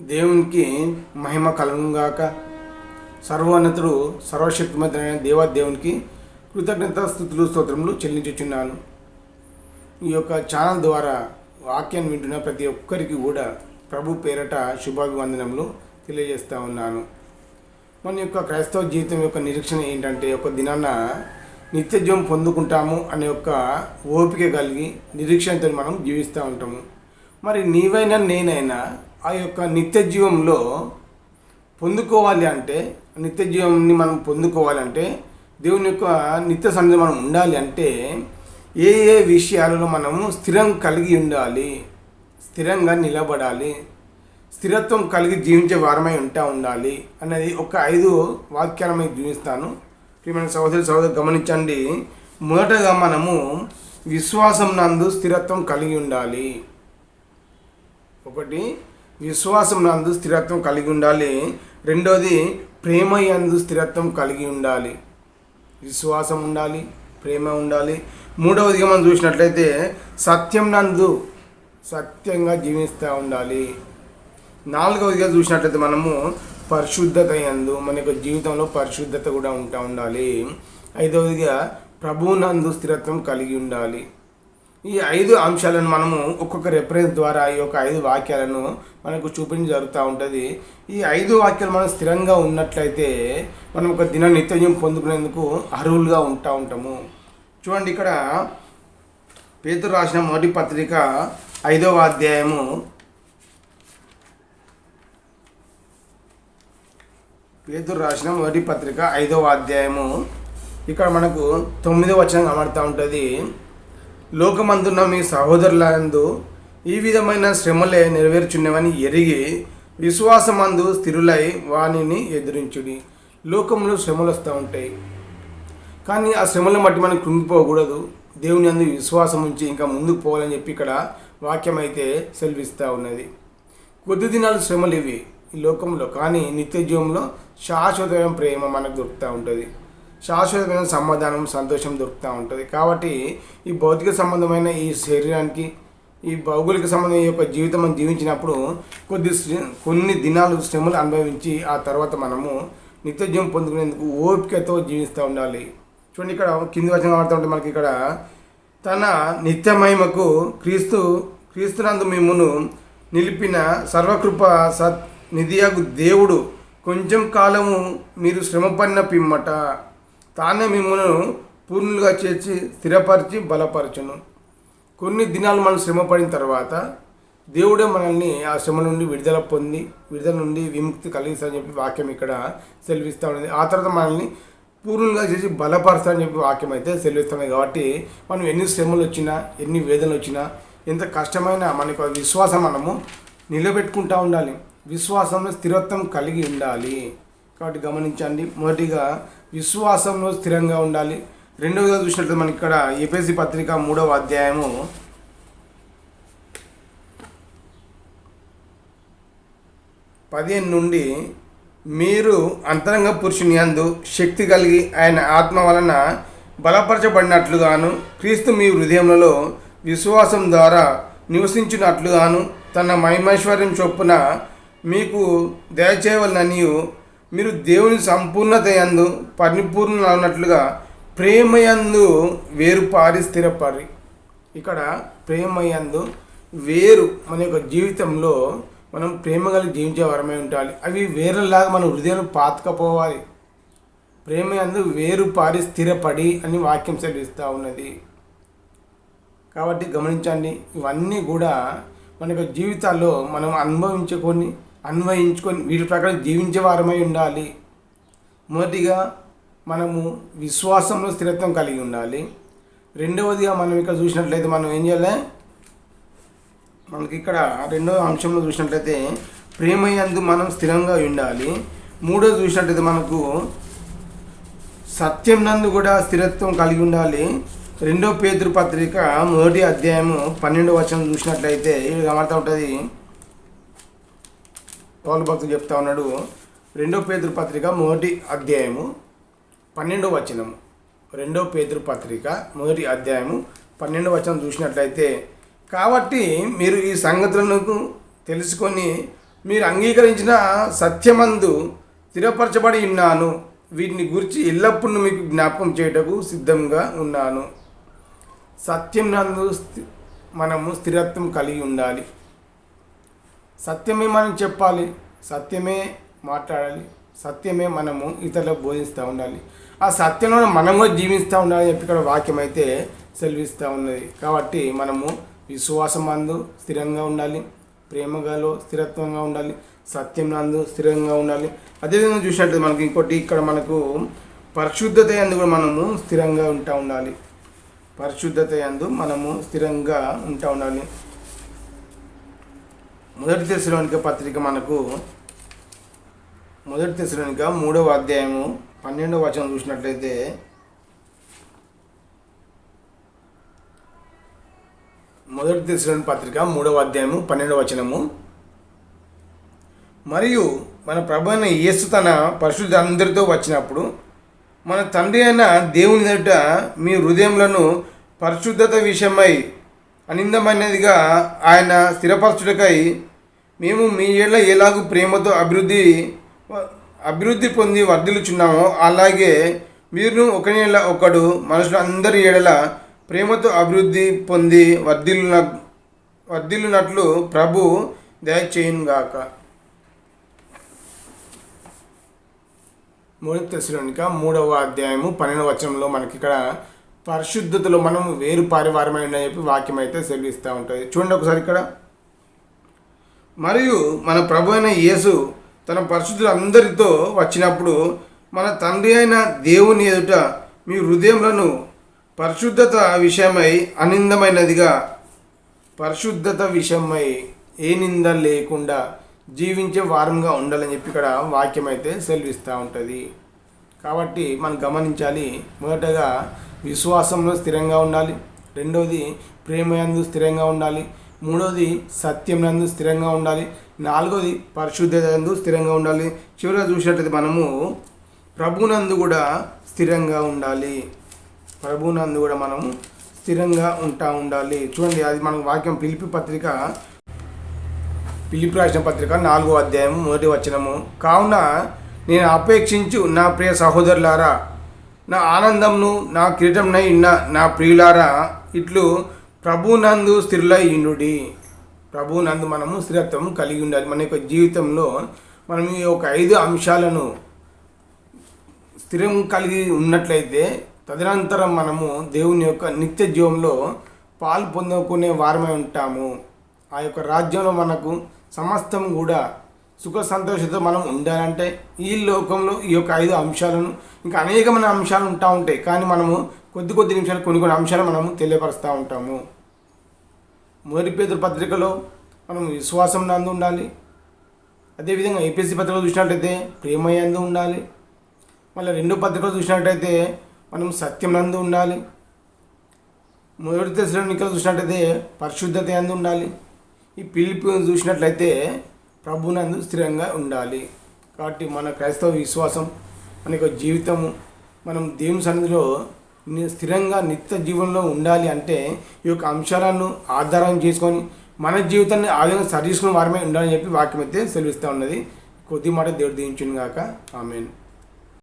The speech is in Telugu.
దేవునికి మహిమ కలుగుగాక. సర్వోన్నతుడు సర్వశక్తిమంతుడైన దేవాదేవునికి కృతజ్ఞత స్తుతులు స్తోత్రములు చెల్లించుచున్నాను. ఈ యొక్క ఛానల్ ద్వారా వాక్యాన్ని వింటున్న ప్రతి ఒక్కరికి కూడా ప్రభు పేరట శుభాభివందనములు తెలియజేస్తూ ఉన్నాను. మన యొక్క క్రైస్తవ జీవితం యొక్క నిరీక్షణ ఏంటంటే, ఒక దినాన నిత్యజీవం పొందుకుంటాము అనే యొక్క ఓపిక కలిగి నిరీక్షణతో మనం జీవిస్తూ ఉంటాము. మరి నీవైనా నేనైనా ఆ యొక్క నిత్య జీవంలో పొందుకోవాలి అంటే, నిత్య జీవాన్ని మనం పొందుకోవాలంటే, దేవుని యొక్క నిత్య సన్నిధిలో మనం ఉండాలి అంటే ఏ ఏ విషయాలలో మనము స్థిరం కలిగి ఉండాలి, స్థిరంగా నిలబడాలి, స్థిరత్వం కలిగి జీవించే వారమై ఉండాలి అనేది ఒక 5 వాక్యాల మీద జీవిస్తాను. ప్రియమైన సహోదరు గమనించండి. మొదటగా మనము విశ్వాసం నందు స్థిరత్వం కలిగి ఉండాలి. ఒకటి, విశ్వాసం నందు స్థిరత్వం కలిగి ఉండాలి. రెండోది, ప్రేమ యందు స్థిరత్వం కలిగి ఉండాలి. విశ్వాసం ఉండాలి, ప్రేమ ఉండాలి. మూడవదిగా మనం చూసినట్లయితే సత్యం నందు సత్యంగా జీవిస్తూ ఉండాలి. నాలుగవదిగా చూసినట్లయితే మనము పరిశుద్ధత యందు మన యొక్క జీవితంలో పరిశుద్ధత కూడా ఉండాలి. ఐదవదిగా ప్రభువునందు స్థిరత్వం కలిగి ఉండాలి. ఈ 5 అంశాలను మనము ఒక్కొక్క రెఫరెన్స్ ద్వారా ఈ యొక్క 5 వాక్యాలను మనకు చూపించడం జరుగుతూ ఉంటుంది. ఈ 5 వాక్యాలు మనం స్థిరంగా ఉన్నట్లయితే మనం ఒక దిన నిత్యం పొందుకునేందుకు అర్హులుగా ఉంటాము. చూడండి, ఇక్కడ పేతురు రాసిన మొదటి పత్రిక 5వ అధ్యాయము 5వ అధ్యాయము ఇక్కడ మనకు 9వ వచనం కనబడుతూ ఉంటుంది. లోకమందున్న మీ సహోదరులందు ఈ విధమైన శ్రమలే నెరవేర్చున్నవని ఎరిగి విశ్వాసమందు స్థిరులై వానిని ఎదిరించుడి. లోకంలో శ్రమలు వస్తూ ఉంటాయి, కానీ ఆ శ్రమలను బట్టి మనం కృంగిపోకూడదు. దేవుని అందు విశ్వాసం ఉంచి ఇంకా ముందుకు పోవాలని చెప్పి ఇక్కడ వాక్యం అయితే సెలవిస్తూ ఉన్నది. కొద్ది దినాలు శ్రమలు ఇవి ఈ లోకంలో, కానీ నిత్య జీవంలో శాశ్వతమైన ప్రేమ మనకు దొరుకుతూ ఉంటుంది, శాశ్వతమైన సమాధానం, సంతోషం దొరుకుతూ ఉంటుంది. కాబట్టి ఈ భౌతిక సంబంధమైన ఈ శరీరానికి, ఈ భౌగోళిక సంబంధం యొక్క జీవితం మనం జీవించినప్పుడు కొన్ని దినాలు శ్రమలు అనుభవించి ఆ తర్వాత మనము నిత్య జీవం పొందుకునేందుకు ఓపికతో జీవిస్తూ ఉండాలి. చూడండి, ఇక్కడ కింది వచనం ఆడుతూ ఉంటే మనకి ఇక్కడ తన నిత్య మహిమకు క్రీస్తునందు మిమ్మును నిలిపిన సర్వకృప నిధియగు దేవుడు కొంచెం కాలము మీరు శ్రమపడిన పిమ్మట తానే మిమ్మల్ని పూర్ణులుగా చేర్చి స్థిరపరిచి బలపరచును. కొన్ని దినాలు మనం శ్రమ పడిన తర్వాత దేవుడే మనల్ని ఆ శ్రమ నుండి విడుదల నుండి విముక్తి కలిగిస్తారని చెప్పి వాక్యం ఇక్కడ సెలవిస్తూ ఉన్నది. ఆ తర్వాత మనల్ని పూర్ణులుగా చేసి బలపరుస్తారని చెప్పి వాక్యం అయితే సెలవిస్తున్నది. కాబట్టి మనం ఎన్ని శ్రమలు వచ్చినా, ఎన్ని వేదనలు వచ్చినా, ఎంత కష్టమైనా మనకు విశ్వాసం మనము నిలబెట్టుకుంటూ ఉండాలి. విశ్వాసంలో స్థిరత్వం కలిగి ఉండాలి. కాబట్టి గమనించండి, మొదటిగా విశ్వాసంలో స్థిరంగా ఉండాలి. రెండవదిగా చూసినట్లయితే మనకి ఇక్కడ ఎఫెసీ పత్రిక 3వ అధ్యాయము 15 నుండి మీరు అంతరంగ పురుషుని యందు శక్తి కలిగి ఆయన ఆత్మ వలన బలపరచబడినట్లుగాను క్రీస్తు మీ హృదయములలో విశ్వాసం ద్వారా నివసించినట్లుగాను తన మహిమైశ్వర్యం చొప్పున మీకు దయచేయవలననియు మీరు దేవుని సంపూర్ణత యందు పరిపూర్ణులైనట్లుగా ప్రేమయందు వేరుపారి స్థిరపరి. ఇక్కడ ప్రేమయందు వేరు మన యొక్క జీవితంలో మనం ప్రేమ కలిగి జీవించే వరమై ఉండాలి. అవి వేరులాగా మన హృదయం పాతకపోవాలి. ప్రేమయందు వేరుపారి స్థిరపడి అని వాక్యం సెలవిస్తూ ఉన్నది. కాబట్టి గమనించండి, ఇవన్నీ కూడా మన యొక్క జీవితాల్లో మనం అన్వయించుకొని వీటి ప్రకారం జీవించే వారమై ఉండాలి. మొదటిగా మనము విశ్వాసంలో స్థిరత్వం కలిగి ఉండాలి. రెండవదిగా మనం ఇక్కడ చూసినట్లయితే మనం ఏం చేయాలి, మనకి ఇక్కడ రెండవ అంశంలో చూసినట్లయితే ప్రేమ యందు మనం స్థిరంగా ఉండాలి. మూడోది చూసినట్లయితే మనకు సత్యం నందు కూడా స్థిరత్వం కలిగి ఉండాలి. 2వ పేతురు పత్రిక 1వ అధ్యాయము 12వ వచనం చూసినట్లయితే ఇది గమనిస్తూ ఉంటుంది. పౌలు భక్తుడు చెప్తా ఉన్నాడు, 2వ పేతురు పత్రిక 1వ అధ్యాయము 12వ వచనం. 2వ పేతురు పత్రిక 1వ అధ్యాయము 12వ వచనం చూసినట్లయితే, కాబట్టి మీరు ఈ సంగతులను తెలుసుకొని మీరు అంగీకరించిన సత్యమందు స్థిరపరచబడి ఉన్నాను, వీటిని గురించి ఎల్లప్పుడూ మీకు జ్ఞాపకం చేయటకు సిద్ధంగా ఉన్నాను. సత్యం నందు మనము స్థిరత్వం కలిగి ఉండాలి. సత్యమే మనం చెప్పాలి, సత్యమే మాట్లాడాలి, సత్యమే మనము ఇతరులకు బోధిస్తూ ఉండాలి. ఆ సత్యంలో మనం కూడా జీవిస్తూ ఉండాలి చెప్పి ఇక్కడ వాక్యం అయితే సెలవిస్తూ ఉన్నది. కాబట్టి మనము విశ్వాసం నందు స్థిరంగా ఉండాలి, ప్రేమగాలో స్థిరత్వంగా ఉండాలి, సత్యం నందు స్థిరంగా ఉండాలి. అదేవిధంగా చూసినట్లయితే మనకి ఇంకోటి ఇక్కడ మనకు పరిశుద్ధత యందు కూడా మనము స్థిరంగా ఉంటా ఉండాలి. పరిశుద్ధత యందు మనము స్థిరంగా ఉంటా ఉండాలి. మొదటి తెస్సలోనిక పత్రిక మనకు మొదటి తెస్సలోనిక 3వ అధ్యాయము 12వ వచనం చూసినట్లయితే, మొదటి తెస్సలోనిక పత్రిక 3వ అధ్యాయము 12వ వచనము, మరియు మన ప్రభు అయిన యేసు తన పరిశుద్ధ అందరితో వచ్చినప్పుడు మన తండ్రి అయిన దేవుని ఎదుట మీ హృదయములను పరిశుద్ధత విషయమై అనిందమైనదిగా ఆయన స్థిరపరచుటకై మేము మీ ఏళ్ళ ఎలాగూ ప్రేమతో అభివృద్ధి పొంది వర్ధిల్లుచున్నామో అలాగే మీరు ఒకనేళ్ళ ఒకడు మనుషులందరి ఏడల ప్రేమతో అభివృద్ధి పొంది వర్ధిల్లునట్లు ప్రభు దయచేయునుగాక. మొదటి తెస్సలోనిక 3వ అధ్యాయము 12వ వచనంలో మనకి ఇక్కడ పరిశుద్ధతలో మనం వేరు పారివారమై ఉండని చెప్పి వాక్యం అయితే సెలవిస్తూ ఉంటుంది. చూడండి ఒకసారి ఇక్కడ, మరియు మన ప్రభు అయిన యేసు తన పరిశుద్ధులందరితో వచ్చినప్పుడు మన తండ్రి అయిన దేవుని ఎదుట మీ హృదయములను పరిశుద్ధత విషయమై అనిందమైనదిగా, పరిశుద్ధత విషయమై ఏ నింద లేకుండా జీవించే వారంగా ఉండాలని చెప్పి ఇక్కడ వాక్యం అయితే సెలవిస్తూ ఉంటుంది. కాబట్టి మనం గమనించాలి, మొదటగా విశ్వాసంలో స్థిరంగా ఉండాలి, రెండవది ప్రేమయందు స్థిరంగా ఉండాలి, మూడవది సత్యం నందు స్థిరంగా ఉండాలి, నాలుగవది పరిశుద్ధత నందు స్థిరంగా ఉండాలి, చివరిగా చూసినట్లయితే మనము ప్రభునందు కూడా స్థిరంగా ఉండాలి. ప్రభునందు కూడా మనము స్థిరంగా ఉండాలి. చూడండి, అది మన వాక్యం పిలిపి రాసిన పత్రిక 4వ అధ్యాయం 1వ వచనము, కావున నేను అపేక్షించు నా ప్రియ సహోదరులారా, నా ఆనందంను నా కిరీటంనై ఉన్న నా ప్రియులారా, ఇట్లు ప్రభునందు స్థిరులై ఉండుడి. ప్రభునందు మనము స్థిరత్వం కలిగి ఉండాలి. మన యొక్క జీవితంలో మనం ఈ యొక్క 5 అంశాలను స్థిరం కలిగి ఉన్నట్లయితే తదనంతరం మనము దేవుని యొక్క నిత్య జీవంలో పాలు పొందుకునే వారమై ఉంటాము. ఆ యొక్క రాజ్యంలో మనకు సమస్తం కూడా సుఖ సంతోషంతో మనం ఉండాలంటే ఈ లోకంలో ఈ యొక్క 5 అంశాలను, ఇంకా అనేకమైన అంశాలు ఉంటాయి, కానీ మనము కొద్ది నిమిషాలు కొన్ని అంశాలు మనము తెలియపరుస్తూ ఉంటాము. మొదటి పేతురు పత్రికలో మనం విశ్వాసం నందు ఉండాలి. అదేవిధంగా ఏపీఎస్సీ పత్రికలో చూసినట్లయితే ప్రేమ యందు ఉండాలి. మళ్ళీ 2వ పత్రికలో చూసినట్లయితే మనం సత్యం నందు ఉండాలి. మొదటి తెస్సలోనికలో చూసినట్లయితే పరిశుద్ధత యందు ఉండాలి. ఈ పిలిపి చూసినట్లయితే ప్రభునందు స్థిరంగా ఉండాలి. కాబట్టి మన క్రైస్తవ విశ్వాసం, మన యొక్క జీవితము, మనం దేవుని సన్నిధిలో స్థిరంగా నిత్య జీవనంలో ఉండాలి అంటే ఈ యొక్క అంశాలను ఆధారం చేసుకొని మన జీవితాన్ని ఆధారంగా సరి చేసుకుని వారమే ఉండాలని చెప్పి వాక్యం అయితే సెలవిస్తూ ఉన్నది. కొద్ది మాట దేవుడు దీవించును గాక. ఆమేన్.